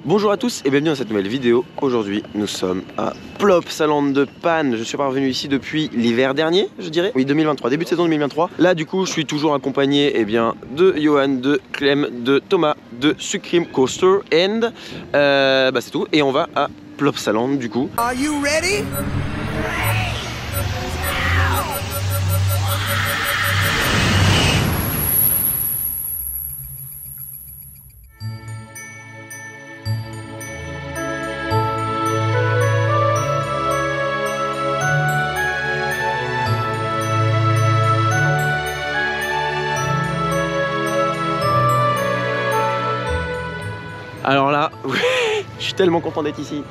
Bonjour à tous et bienvenue dans cette nouvelle vidéo. Aujourd'hui nous sommes à Plopsaland de Panne. Je suis parvenu ici depuis l'hiver dernier, je dirais. Oui, 2023, début de saison 2023. Là du coup je suis toujours accompagné de Johan, de Clem, de Thomas, de Sucrim Coaster and c'est tout. Et on va à Plopsaland du coup. Are you ready? Alors là, je suis tellement content d'être ici.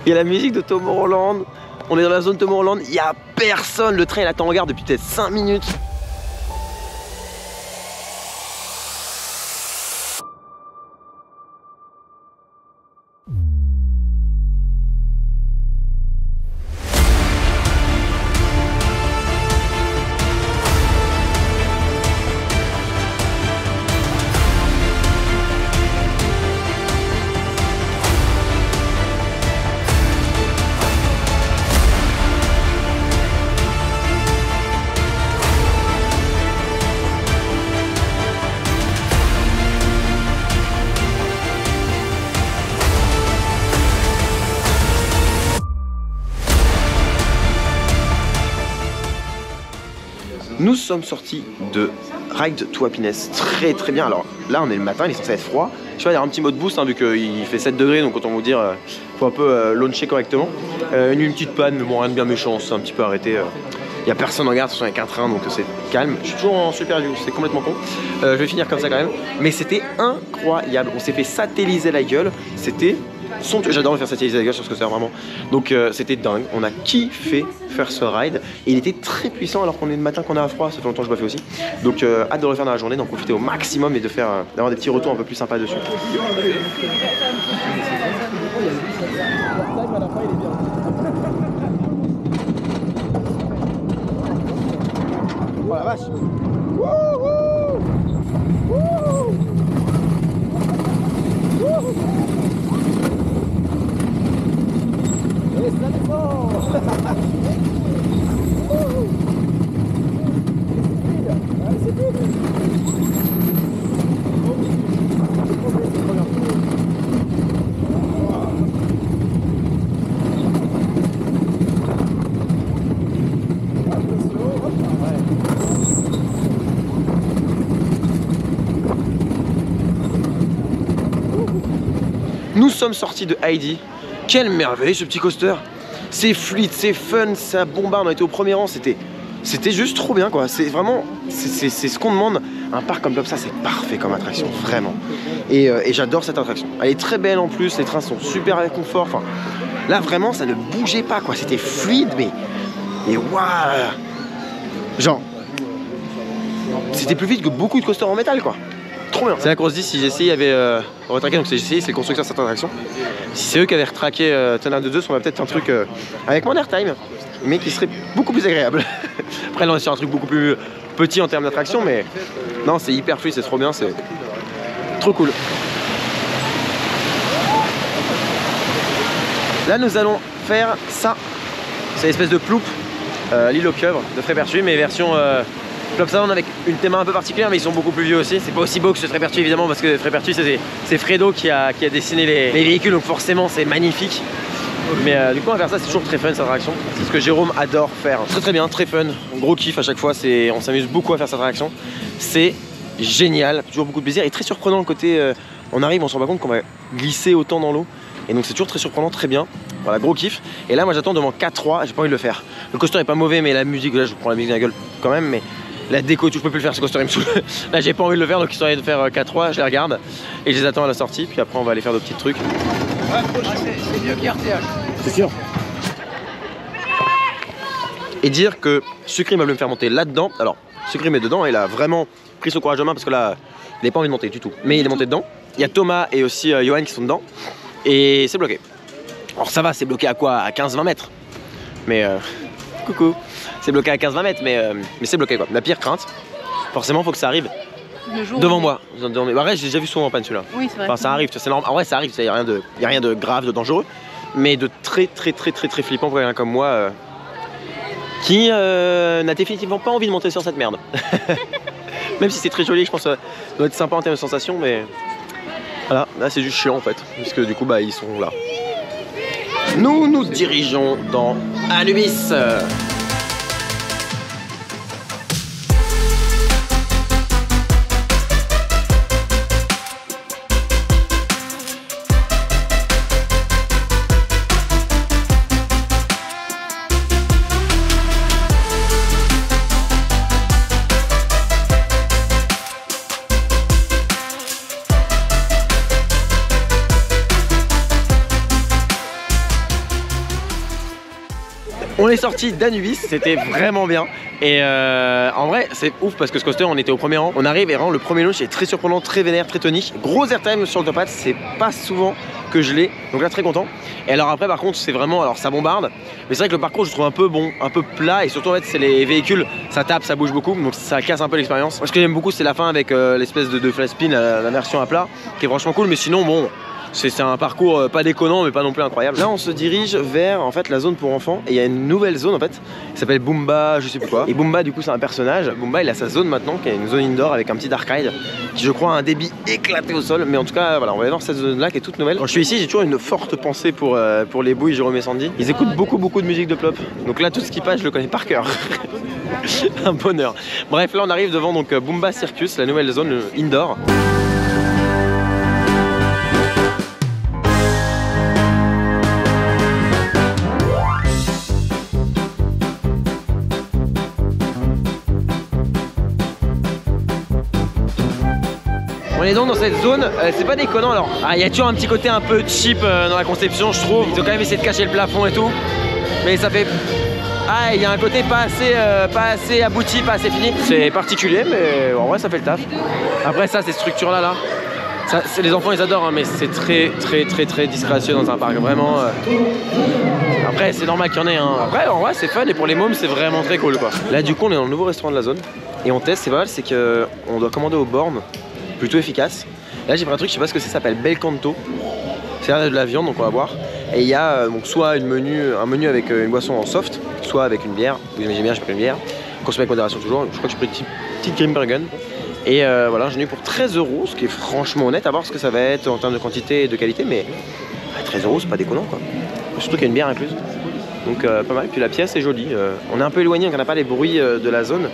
Il y a la musique de Tomorrowland. On est dans la zone Tomorrowland, il n'y a personne. Le train il attend en gare depuis peut-être 5 minutes. Nous sommes sortis de Ride to Happiness, très bien. Alors là on est le matin, il est censé être froid. Je sais pas, il y a un petit mode boost vu qu'il fait 7 degrés, donc autant vous dire, faut un peu launcher correctement. Une petite panne, mais bon rien de bien méchant, c'est un petit peu arrêté. Il n'y a personne en gare, de toute façon avec un train, donc c'est calme. Je suis toujours en super view, c'est complètement con. Je vais finir comme ça quand même. Mais c'était incroyable, on s'est fait satelliser la gueule, c'était... J'adore me faire satelliser la gueule sur ce que c'est vraiment. Donc c'était dingue, on a kiffé faire ce ride. Et il était très puissant alors qu'on est le matin qu'on a froid, ça fait longtemps que je le fais aussi. Donc hâte de le refaire dans la journée, d'en profiter au maximum et de faire d'avoir des petits retours un peu plus sympas dessus. Oh la vache! Nous sommes sortis de Heidi. Quelle merveille ce petit coaster. C'est fluide, c'est fun, ça bombarde. On était au premier rang, c'était juste trop bien quoi. C'est vraiment, c'est ce qu'on demande. Un parc comme ça, c'est parfait comme attraction, vraiment. Et j'adore cette attraction. Elle est très belle en plus, les trains sont super confort. Enfin, là vraiment, ça ne bougeait pas quoi. C'était fluide, mais waouh. Genre, c'était plus vite que beaucoup de coasters en métal quoi. Trop bien. C'est là qu'on se dit si GCI avait retraqué, donc c'est GCI, c'est le constructeur de cette attraction. Si c'est eux qui avaient retraqué Tornado de Zeus, on va peut-être un truc avec moins d'airtime, mais qui serait beaucoup plus agréable. Après là on est sur un truc beaucoup plus petit en termes d'attraction, mais non c'est hyper fluide, c'est trop bien, c'est trop cool. Là nous allons faire ça. C'est l'espèce de ploup, l'île aux pieuvres de Frépertuis, mais version Plopsaland avec une théma un peu particulière, mais ils sont beaucoup plus vieux aussi. C'est pas aussi beau que ce Frépertuis évidemment, parce que Frépertuis c'est Fredo qui a dessiné les véhicules, donc forcément c'est magnifique. Mais du coup on va faire ça, c'est toujours très fun cette attraction. C'est ce que Jérôme adore faire. Très bien, très fun, gros kiff à chaque fois, on s'amuse beaucoup à faire cette attraction. C'est génial, toujours beaucoup de plaisir et très surprenant le côté, on arrive, on se rend pas compte qu'on va glisser autant dans l'eau. Et donc c'est toujours très surprenant, très bien. Voilà, gros kiff. Et là moi j'attends devant K3, j'ai pas envie de le faire. Le coaster est pas mauvais, mais la musique, là je prends la musique dans la gueule quand même, mais la déco, je peux plus le faire, ce coaster il me saoule. Là j'ai pas envie de le faire, donc ils sont allés de faire K3, je les regarde et je les attends à la sortie, puis après on va aller faire d'autres petits trucs. C'est mieux qu'RTH. C'est sûr. Et dire que Sucrim va me faire monter là-dedans. Alors Sucrim est dedans, il a vraiment pris ce courage de main parce que là il n'est pas envie de monter du tout, mais il est monté dedans. Il y a Thomas et aussi Johan qui sont dedans et c'est bloqué. Alors ça va, c'est bloqué à quoi? À 15-20 mètres. Mais coucou. C'est bloqué à 15-20 mètres, mais c'est bloqué quoi. La pire crainte, forcément faut que ça arrive Le jour devant où- moi. Ouais, j'ai déjà vu souvent en panne celui-là. Oui, c'est vrai. Enfin, ça arrive, c'est normal. En vrai, ça arrive, il n'y a rien de grave, de dangereux, mais de très flippant pour quelqu'un comme moi qui n'a définitivement pas envie de monter sur cette merde. Même si c'est très joli, je pense que ça doit être sympa en termes de sensations, mais voilà, là c'est juste chiant en fait, puisque du coup, bah, ils sont là. Nous nous dirigeons dans Anubis. On est sorti d'Anubis, c'était vraiment bien. Et en vrai, c'est ouf parce que ce coaster, on était au premier rang. On arrive et vraiment le premier launch est très surprenant, très vénère, très tonique. Gros airtime sur le top hat, c'est pas souvent que je l'ai. Donc là, très content. Et alors après, par contre, c'est vraiment, alors ça bombarde. Mais c'est vrai que le parcours, je trouve un peu bon, un peu plat. Et surtout, en fait, c'est les véhicules, ça tape, ça bouge beaucoup. Donc ça casse un peu l'expérience. Moi, ce que j'aime beaucoup, c'est la fin avec l'espèce de flash spin, la version à plat, qui est franchement cool. Mais sinon, bon. C'est un parcours pas déconnant mais pas non plus incroyable. Là on se dirige vers en fait la zone pour enfants et il y a une nouvelle zone en fait qui s'appelle Boomba, je sais plus quoi. Et Boomba du coup c'est un personnage. Boomba il a sa zone maintenant qui est une zone indoor avec un petit dark ride qui je crois a un débit éclaté au sol. Mais en tout cas voilà, on va aller dans cette zone là qui est toute nouvelle. Quand je suis ici j'ai toujours une forte pensée pour les bouilles Jérôme et Sandy. Ils écoutent beaucoup de musique de Plop. Donc là tout ce qui passe je le connais par cœur. Un bonheur. Bref là on arrive devant donc Boomba Circus, la nouvelle zone indoor. On est donc dans cette zone, c'est pas déconnant alors. Il y a toujours un petit côté un peu cheap dans la conception je trouve. Ils ont quand même essayé de cacher le plafond et tout. Mais ça fait... Ah il y a un côté pas assez abouti, pas assez fini. C'est particulier mais en vrai ça fait le taf. Après ça ces structures là ça, les enfants ils adorent hein, mais c'est très disgracieux dans un parc. Vraiment. Après c'est normal qu'il y en ait hein. Après en vrai c'est fun et pour les mômes c'est vraiment très cool quoi. Là du coup on est dans le nouveau restaurant de la zone. Et on teste, c'est pas mal, c'est qu'on doit commander aux bornes. Plutôt efficace. Là j'ai pris un truc, je sais pas ce que c'est, ça s'appelle Bel Canto. C'est de la viande donc on va voir. Et il y a donc soit un menu avec une boisson en soft, soit avec une bière. Vous imaginez bien, j'ai pris une bière. Consommé avec modération toujours. Je crois que j'ai pris une petite Grimbergen. Et voilà, j'en ai eu pour 13 €, ce qui est franchement honnête, à voir ce que ça va être en termes de quantité et de qualité. Mais 13 € c'est pas déconnant quoi. Surtout qu'il y a une bière incluse. Donc pas mal. Puis la pièce est jolie. On est un peu éloigné, donc on n'a pas les bruits de la zone.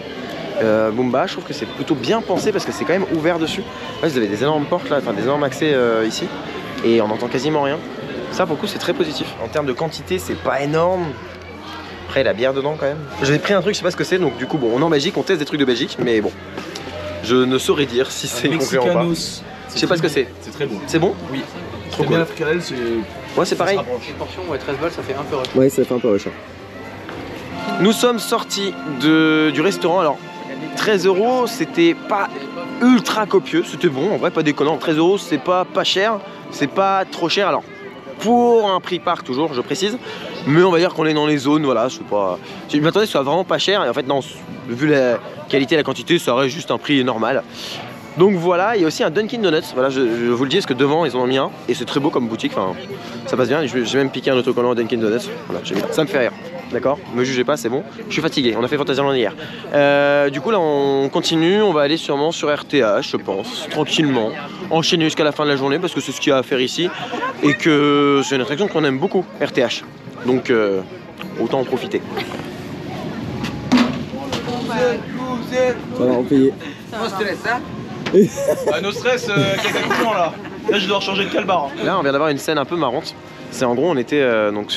Boomba, je trouve que c'est plutôt bien pensé parce que c'est quand même ouvert dessus. Là, vous avez des énormes portes là, enfin des énormes accès ici, et on n'entend quasiment rien. Ça, pour le coup, c'est très positif. En termes de quantité, c'est pas énorme. Après, la bière dedans quand même. J'avais pris un truc, je sais pas ce que c'est, donc du coup, bon, on est en Belgique, on teste des trucs de Belgique, mais bon, je ne saurais dire si c'est concluant ou pas. Je sais pas ce que c'est. C'est très bon. C'est bon? Oui. Trop bien cool. la fricadelle, c'est. Ouais, c'est pareil. Une portion, ouais, 13 balles, ça fait un peu rush. Ouais, ça fait un peu rush. Nous sommes sortis du restaurant. Alors, 13 €, c'était pas ultra copieux, c'était bon, en vrai, pas déconnant. 13 €, c'est pas cher, c'est pas trop cher. Alors, pour un prix parc, toujours, je précise, mais on va dire qu'on est dans les zones, voilà, c'est pas. Je m'attendais que ce soit vraiment pas cher, et en fait, non, vu la qualité et la quantité, ça reste juste un prix normal. Donc voilà, il y a aussi un Dunkin' Donuts, voilà, je vous le dis parce que devant ils en ont mis un et c'est très beau comme boutique, enfin ça passe bien, j'ai même piqué un autocollant Dunkin' Donuts, voilà, ça me fait rire, d'accord, me jugez pas, c'est bon, je suis fatigué, on a fait Fantasyland hier. Du coup là on continue, on va aller sûrement sur RTH je pense, tranquillement, enchaîner jusqu'à la fin de la journée parce que c'est ce qu'il y a à faire ici et que c'est une attraction qu'on aime beaucoup, RTH, donc autant en profiter. Ça va, on paye. No stress, hein? No stress, quelqu'un de là. Là, je dois changer de calbar. Là, on vient d'avoir une scène un peu marrante. C'est en gros, on était donc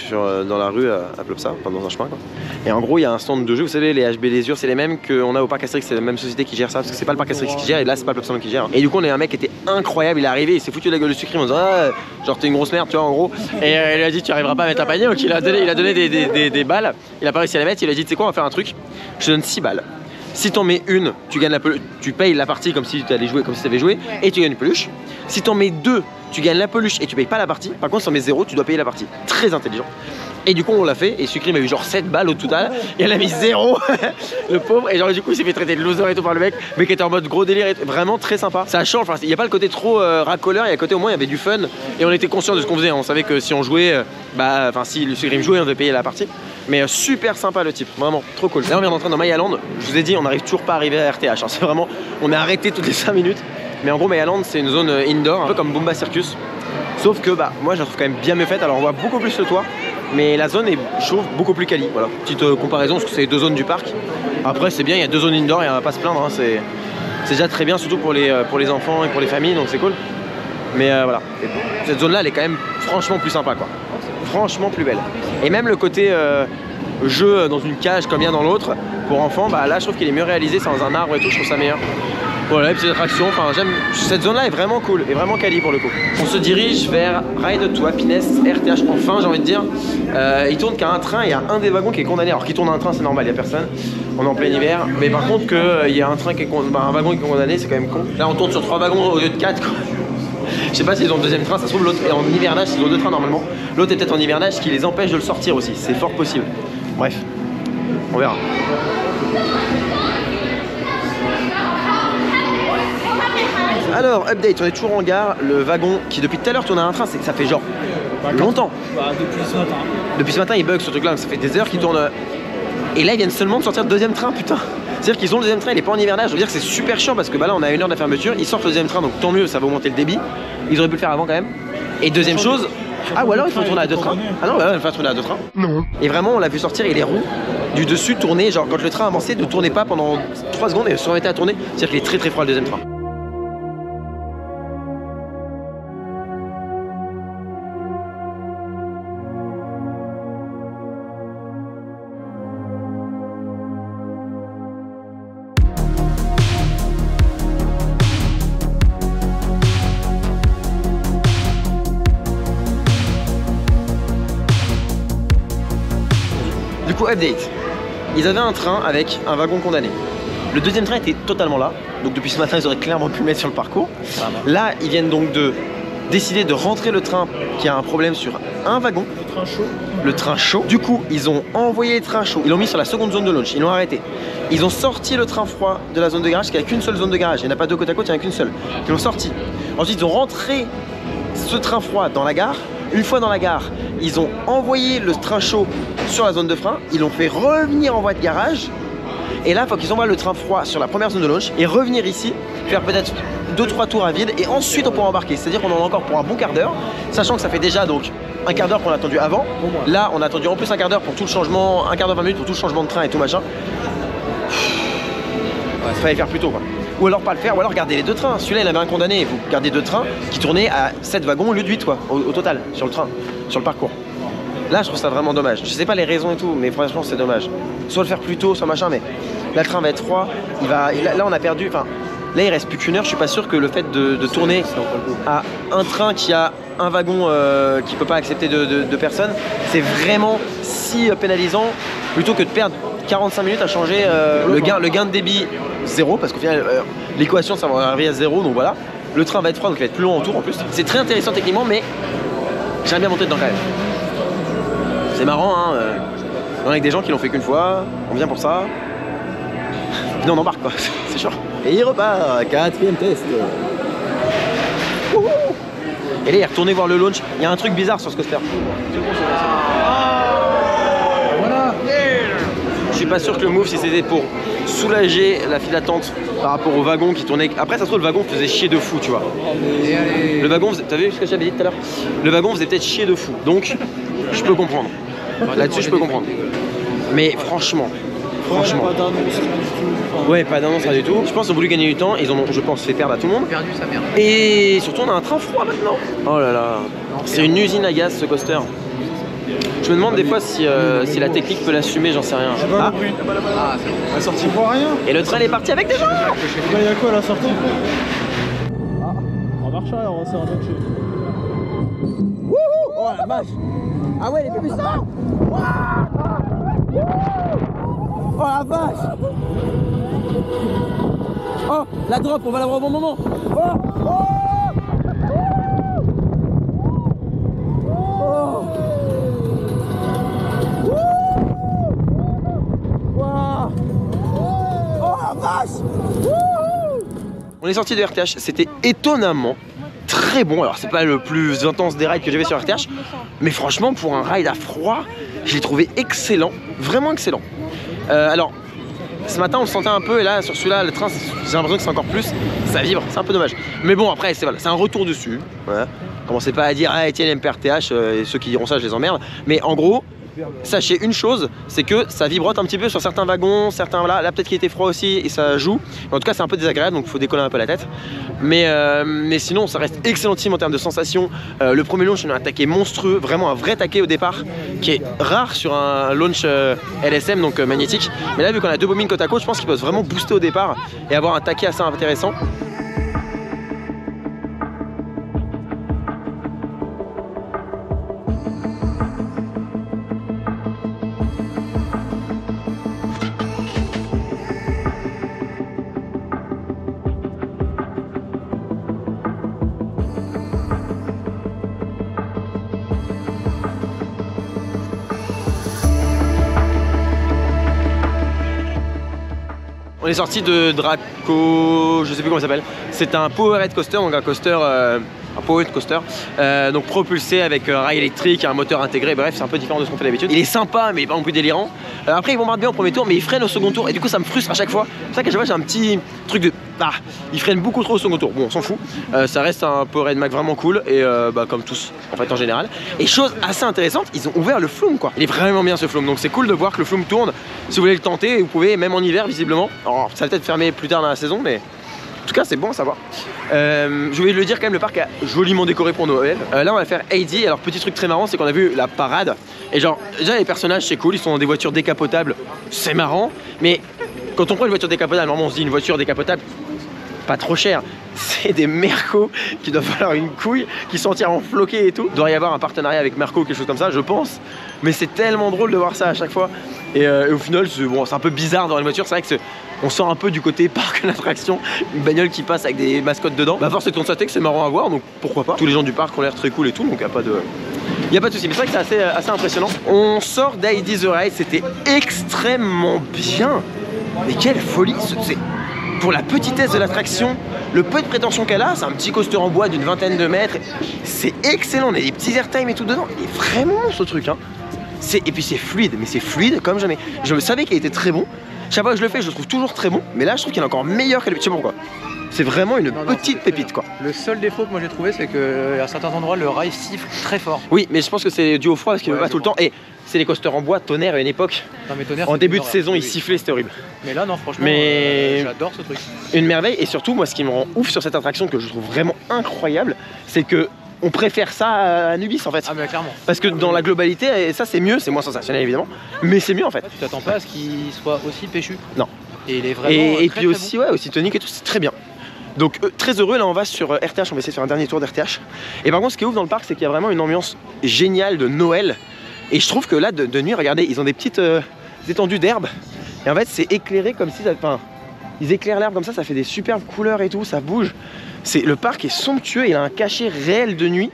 dans la rue à Plopsa, enfin dans un chemin quoi. Et en gros, il y a un stand de jeux, vous savez, les HB Leisure, c'est les mêmes qu'on a au parc Astérix, c'est la même société qui gère ça, parce que c'est pas le parc Astérix qui gère, et là, c'est pas Plopsa qui gère. Et du coup, on a un mec qui était incroyable, il est arrivé, il s'est foutu de la gueule de sucre, en disant ah, genre t'es une grosse merde, tu vois, en gros. Et il lui a dit, tu arriveras pas à mettre un panier, donc il a donné des balles, il a pas réussi à les mettre, il a dit, tu sais quoi, on va faire un truc, je te donne 6 balles. Si t'en mets une, tu gagnes la peluche, tu payes la partie comme si tu allais jouer, comme si tu avais joué, et tu gagnes une peluche. Si t'en mets 2, tu gagnes la peluche et tu payes pas la partie. Par contre, si t'en mets 0, tu dois payer la partie. Très intelligent. Et du coup, on l'a fait, et Sucrim a eu genre 7 balles au total, et elle a mis 0, le pauvre, et genre du coup, il s'est fait traiter de loser et tout par le mec, mais qui était en mode gros délire, et vraiment très sympa. Ça change, enfin, il n'y a pas le côté trop racoleur, il y a le côté au moins, il y avait du fun, et on était conscient de ce qu'on faisait. On savait que si on jouait, si le Sucrim jouait, on devait payer la partie. Mais super sympa le type, vraiment, trop cool. Là, on vient d'entrer dans Mayaland, je vous ai dit, on n'arrive toujours pas à arriver à RTH, hein. C'est vraiment, on est arrêté toutes les 5 minutes. Mais en gros, Mayaland, c'est une zone indoor, un peu comme Boomba Circus. Sauf que moi je la trouve quand même bien mieux faite, alors on voit beaucoup plus le toit, mais la zone est, je trouve, beaucoup plus quali. Voilà, petite comparaison, parce que c'est les 2 zones du parc. Après c'est bien, il y a 2 zones indoor, il n'y a pas à se plaindre, hein. C'est déjà très bien, surtout pour les enfants et pour les familles, donc c'est cool. Mais voilà, cette zone là elle est quand même franchement plus sympa quoi. Franchement plus belle. Et même le côté jeu dans une cage comme il y a dans l'autre, pour enfants, là je trouve qu'il est mieux réalisé, c'est dans un arbre et tout, je trouve ça meilleur. Voilà, les petites attractions, enfin j'aime, cette zone là est vraiment cool, et vraiment quali pour le coup. On se dirige vers Ride to Happiness RTH, enfin j'ai envie de dire. Il tourne qu'à un train, il y a un des wagons qui est condamné. Alors qu'il tourne un train c'est normal, il n'y a personne, on est en plein hiver. Mais par contre qu'il y a un train qui est un wagon qui est condamné, c'est quand même con. Là on tourne sur 3 wagons au lieu de 4 quoi. Je sais pas s'ils ont le deuxième train, ça se trouve l'autre est en hivernage, ils ont 2 trains normalement. L'autre est peut-être en hivernage, ce qui les empêche de le sortir aussi, c'est fort possible. Bref, on verra. Alors, update, on est toujours en gare, le wagon qui depuis tout à l'heure tourne à un train, ça fait genre longtemps. Depuis ce matin. Depuis ce matin, il bug ce truc là, ça fait des heures qu'il tourne. Et là, ils viennent seulement de sortir le deuxième train, putain. C'est-à-dire qu'ils ont le deuxième train, il est pas en hivernage. Je veux dire que c'est super chiant parce que là, on a 1 heure de la fermeture, ils sortent le deuxième train, donc tant mieux, ça va augmenter le débit. Ils auraient pu le faire avant quand même. Et deuxième chose, ou alors il faut tourner à 2 trains. Ah non, il faut tourner à 2 trains. Non. Et vraiment, on l'a vu sortir et les roues du dessus tourner, genre quand le train avançait, ne tournait pas pendant 3 secondes et se remettait à tourner. C'est-à-dire qu'il est très très froid le deuxième train. Du coup, update. Ils avaient un train avec un wagon condamné. Le deuxième train était totalement là. Donc depuis ce matin, ils auraient clairement pu le mettre sur le parcours. Là, ils viennent donc de décider de rentrer le train qui a un problème sur un wagon. Le train chaud. Le train chaud. Du coup, ils ont envoyé les trains chauds. Ils l'ont mis sur la seconde zone de launch. Ils l'ont arrêté. Ils ont sorti le train froid de la zone de garage, parce qu'il n'y a qu'une seule zone de garage. Il n'y en a pas 2 côte à côte, il n'y en a qu'une seule. Ils l'ont sorti. Ensuite, ils ont rentré ce train froid dans la gare. Une fois dans la gare, ils ont envoyé le train chaud sur la zone de frein. Ils l'ont fait revenir en voie de garage. Et là, il faut qu'ils envoient le train froid sur la première zone de launch et revenir ici, faire peut-être 2-3 tours à vide et ensuite on pourra embarquer. C'est-à-dire qu'on en a encore pour un bon quart d'heure, sachant que ça fait déjà donc un quart d'heure qu'on a attendu avant. Là, on a attendu en plus un quart d'heure pour tout le changement, un quart d'heure 20 minutes pour tout le changement de train et tout machin. Il fallait faire plus tôt quoi. Ou alors pas le faire, ou alors garder les 2 trains. Celui-là il avait un condamné, il faut garder 2 trains qui tournaient à 7 wagons au lieu de 8 quoi, au total, sur le train, sur le parcours. Là je trouve ça vraiment dommage. Je sais pas les raisons et tout, mais franchement c'est dommage. Soit le faire plus tôt, soit machin, mais là le train va être froid, là on a perdu, enfin là il reste plus qu'1 heure, je suis pas sûr que le fait de tourner à un train qui a un wagon qui peut pas accepter de personnes, c'est vraiment si pénalisant plutôt que de perdre 45 minutes à changer le gain de débit 0 parce qu'au final l'équation ça va arriver à 0 donc voilà. Le train va être froid donc il va être plus long en tour en plus. C'est très intéressant techniquement mais j'aime bien monter dedans quand même. C'est marrant hein, on est avec des gens qui l'ont fait qu'une fois, on vient pour ça. Puis on embarque quoi, c'est sûr. Et il repart, 4e test. Et là il est retourné voir le launch, il y a un truc bizarre sur ce coaster. Je suis pas sûr que le move si c'était pour soulager la file d'attente par rapport au wagon qui tournait. Après ça se trouve le wagon faisait chier de fou tu vois. Le wagon, t'as vu ce que j'avais dit tout à l'heure? Le wagon faisait peut-être chier de fou. Donc je peux comprendre. Là-dessus je peux comprendre. Mais franchement. Pas d'annonce, rien du tout. Ouais, pas d'annonce, rien du tout. Je pense qu'ils ont voulu gagner du temps, ils ont, je pense, fait perdre à tout le monde. Perdu sa mère. Et surtout, on a un train froid maintenant. Oh là là, c'est une usine à gaz ce coaster. Je me demande des fois si la technique peut l'assumer, j'en sais rien. Ah, c'est bon. la sortie pour rien. Et le train est parti avec des gens. Là, il y a quoi à la sortie? En marche arrière, on va se remettre chez. Oh la vache. Ah ouais, les bébés ça. Oh la vache. Oh, la drop, on va l'avoir au bon moment. Oh, oh, oh. Wow. Oh la vache. On est sorti de RTH, c'était étonnamment très bon. Alors c'est pas le plus intense des rides que j'ai fait sur RTH, mais franchement pour un ride à froid, je l'ai trouvé excellent, vraiment excellent. Alors ce matin on le sentait un peu, et là sur celui-là le train j'ai l'impression que c'est encore plus, ça vibre, c'est un peu dommage. Mais bon après c'est voilà, un retour dessus. Voilà. Commencez pas à dire ah Etienne aime RTH, et ceux qui diront ça je les emmerde. Mais en gros, sachez une chose, c'est que ça vibrote un petit peu sur certains wagons, certains là peut-être qu'il était froid aussi et ça joue. En tout cas c'est un peu désagréable, donc il faut décoller un peu la tête. Mais sinon ça reste excellentissime en termes de sensations. Le premier launch on a un taquet monstrueux, vraiment un vrai taquet au départ, qui est rare sur un launch LSM, donc magnétique. Mais là vu qu'on a deux bobines côte à côte, je pense qu'il peut vraiment booster au départ et avoir un taquet assez intéressant. On est sorti de Draco, je sais plus comment ça s'appelle. C'est un Powerhead coaster, donc un coaster, donc propulsé avec rail électrique, un moteur intégré. Bref, c'est un peu différent de ce qu'on fait d'habitude. Il est sympa, mais pas non plus délirant. Après, il bombarde bien au premier tour, mais il freine au second tour, et du coup, ça me frustre à chaque fois. C'est ça qu'à chaque fois, j'ai un petit truc de il freine beaucoup trop au second tour. Bon, on s'en fout. Ça reste un Powerhead Mac vraiment cool, et comme tous en fait en général. Et chose assez intéressante, ils ont ouvert le flume quoi. Il est vraiment bien ce flume, donc c'est cool de voir que le flume tourne. Si vous voulez le tenter, vous pouvez, même en hiver visiblement. Alors, ça va peut-être fermer plus tard dans la saison, mais en tout cas c'est bon à savoir. Je voulais le dire quand même, le parc est joliment décoré pour Noël. Là on va faire AD. Alors petit truc très marrant, c'est qu'on a vu la parade. Et genre déjà les personnages c'est cool, ils sont dans des voitures décapotables, c'est marrant. Mais quand on prend une voiture décapotable, normalement on se dit une voiture décapotable pas trop cher, c'est des Merco qui doivent valoir une couille, qui sont entièrement floqués et tout. Il doit y avoir un partenariat avec Merco ou quelque chose comme ça, je pense. Mais c'est tellement drôle de voir ça à chaque fois. Et au final, c'est un peu bizarre dans les voitures. C'est vrai que on sort un peu du côté parc d'attraction, une bagnole qui passe avec des mascottes dedans. Bah force est de constater que c'est marrant à voir, donc pourquoi pas. Tous les gens du parc ont l'air très cool et tout, donc il n'y a pas de souci. Mais c'est vrai que c'est assez impressionnant. On sort d'Heidi the Ride, c'était extrêmement bien. Mais quelle folie! Pour la petitesse de l'attraction, le peu de prétention qu'elle a, c'est un petit coaster en bois d'une vingtaine de mètres. C'est excellent, on a des petits airtime et tout dedans. Il est vraiment bon ce truc, hein. Et puis c'est fluide, mais c'est fluide comme jamais. Je savais qu'il était très bon. Chaque fois que je le fais, je le trouve toujours très bon. Mais là, je trouve qu'il est encore meilleur qu'à l'habitude. Je sais pas pourquoi. C'est vraiment une petite pépite quoi. Le seul défaut que moi j'ai trouvé, c'est qu'à certains endroits, le rail siffle très fort. Oui, mais je pense que c'est dû au froid parce qu'il ne veut pas tout le temps. Et c'est les coasters en bois. Tonnerre à une époque, non, mais Tonnerre, en début de saison, il sifflait, c'était horrible. Mais là, non, franchement, j'adore ce truc. Une merveille. Et surtout, moi, ce qui me rend ouf sur cette attraction, que je trouve vraiment incroyable, c'est que on préfère ça à Nubis en fait. Ah mais clairement. Parce que dans la globalité, et ça c'est mieux, c'est moins sensationnel évidemment, mais c'est mieux en fait. Tu t'attends pas à ce qu'il soit aussi péchu. Non. Et il est vraiment et très, puis très aussi, bon. ouais, aussi tonique et tout, c'est très bien. Donc très heureux, là on va sur RTH, on va essayer de faire un dernier tour d'RTH. Et par contre ce qui est ouf dans le parc, c'est qu'il y a vraiment une ambiance géniale de Noël. Et je trouve que là de nuit, regardez, ils ont des petites étendues d'herbe. Et en fait c'est éclairé comme si ça... Enfin, ils éclairent l'herbe comme ça fait des superbes couleurs et tout, ça bouge. Le parc est somptueux, il a un cachet réel de nuit.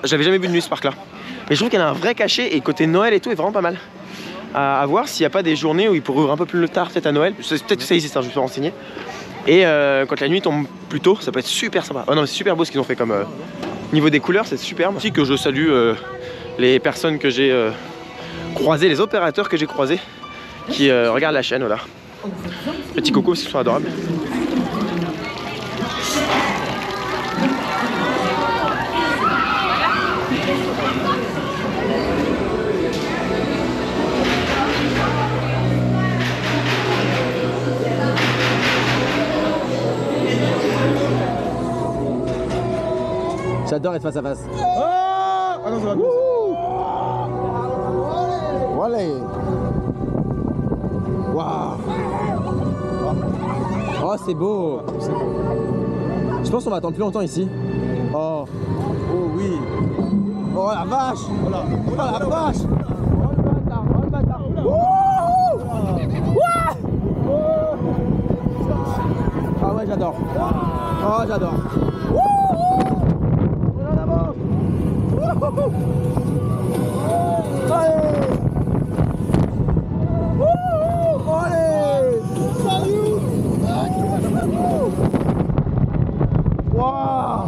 J'avais jamais vu de nuit ce parc là. Mais je trouve qu'il a un vrai cachet et côté Noël et tout est vraiment pas mal. À voir s'il n'y a pas des journées où il pourrait ouvrir un peu plus tard, peut-être à Noël. Peut-être que ça existe, hein, je me suis renseigné. Et quand la nuit tombe plus tôt, ça peut être super sympa. Oh non, c'est super beau ce qu'ils ont fait comme niveau des couleurs, c'est superbe. Aussi que je salue les personnes que j'ai croisées, les opérateurs que j'ai croisés qui regardent la chaîne, voilà. Petit coco, parce qu'ils sont adorables. J'adore être face à face. Ah non, ça va bien. Voilà. Waouh. Oh, c'est beau. Je pense qu'on va attendre plus longtemps ici. Oh. Oh oui. Oh la vache. Oh la vache. Oh le bâtard. Oh le bâtard. Wouhou. j'adore. Oh, j'adore. On en avance. Allez. Wow.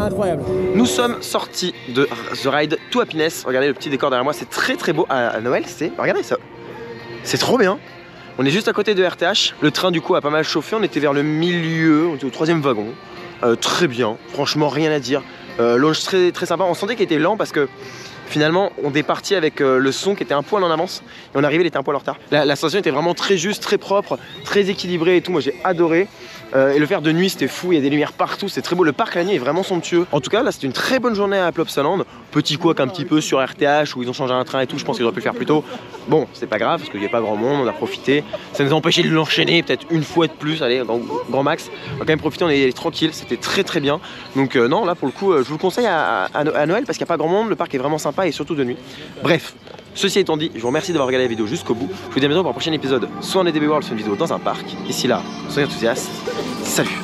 Incroyable. Nous sommes sortis de The Ride to Happiness. Regardez le petit décor derrière moi, c'est très très beau. À Noël, regardez ça. C'est trop bien. On est juste à côté de RTH. Le train du coup a pas mal chauffé. On était vers le milieu, on était au 3e wagon. Très bien, franchement rien à dire. Launch très, très sympa. On sentait qu'il était lent parce que finalement on départit avec le son qui était un poil en avance et on arrivait, il était un poil en retard. La station était vraiment très juste, très propre, très équilibrée et tout. Moi j'ai adoré. Et le faire de nuit c'était fou, il y a des lumières partout, c'est très beau. Le parc la nuit est vraiment somptueux. En tout cas là c'était une très bonne journée à Plopsaland. Petit couac un petit peu sur RTH où ils ont changé un train et tout, je pense qu'ils auraient pu le faire plus tôt. Bon c'est pas grave parce qu'il n'y a pas grand monde, on a profité. Ça nous a empêché de l'enchaîner peut-être une fois de plus, allez grand max. On a quand même profité, on est allé tranquille, c'était très très bien. Donc non là pour le coup je vous le conseille à Noël parce qu'il n'y a pas grand monde, le parc est vraiment sympa et surtout de nuit. Bref. Ceci étant dit, je vous remercie d'avoir regardé la vidéo jusqu'au bout. Je vous dis à bientôt pour un prochain épisode, soit en EDB World, soit une vidéo dans un parc. D'ici là, soyez enthousiastes. Salut!